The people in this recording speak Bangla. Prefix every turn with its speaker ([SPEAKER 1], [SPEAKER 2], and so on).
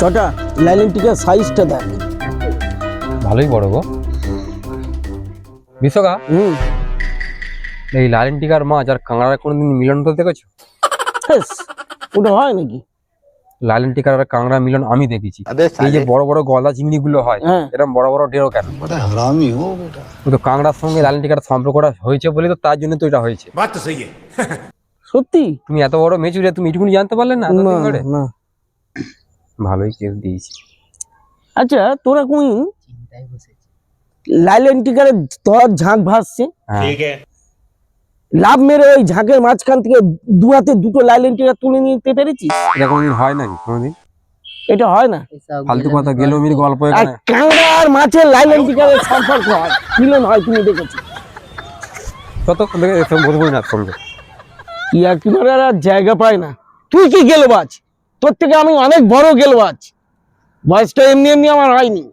[SPEAKER 1] ছটা লাইলেন টিকার সাইজটা দেখ।
[SPEAKER 2] ভালোই বড় গো বিশ্বকা। এই লালেন টিকার মাছ আর কাঁকড়ার কোনোদিন মিলন তো দেখেছো?
[SPEAKER 1] ওটা হয় নাকি?
[SPEAKER 2] লালেন টিকার আর কাঁকড়া মিলন আমি দেখেছি। এই যে বড় বড় গলদা চিংড়ি গুলো হয় এরকম বড় বড় ঢেউ কেন? তো কাঁকড়ার সঙ্গে লালেন টিকার সম্পর্কটা হয়েছে বলে তো তার জন্য তো এটা হয়েছে।
[SPEAKER 1] সত্যি?
[SPEAKER 2] তুমি এত বড় মেচুরে তুমি এটুকুনি জানতে পারলে না?
[SPEAKER 1] না।
[SPEAKER 2] ভালোই কেস দিয়েছি।
[SPEAKER 1] আচ্ছা তোরা কোন লাইলেন টিকারে তোর ঝাঁক ভাসছে, লাভ মেরে ওই ঝাঁকের মাঝখান থেকে দু হাতে দুটো লাইলেন টিকা তুলে নিতে পেরেছিস?
[SPEAKER 2] এটা কোনোদিন হয় নাকি? কোনোদিন
[SPEAKER 1] এটা হয় না।
[SPEAKER 2] ফালতু কথা গেলমির গল্প
[SPEAKER 1] আর
[SPEAKER 2] এখানে।
[SPEAKER 1] কাঁকড়া আর মাছের লাইলেন টিকারের সম্পর্ক হয়, মিলন হয়, তুমি দেখেছো?
[SPEAKER 2] কত বলবোই না সঙ্গে
[SPEAKER 1] কি আর কি করে আর জায়গা পায় না। তুই কি গেলবাজ? তোর থেকে আমি অনেক বড় গেলবাজ। বয়সটা এমনি এমনি আমার হয়নি।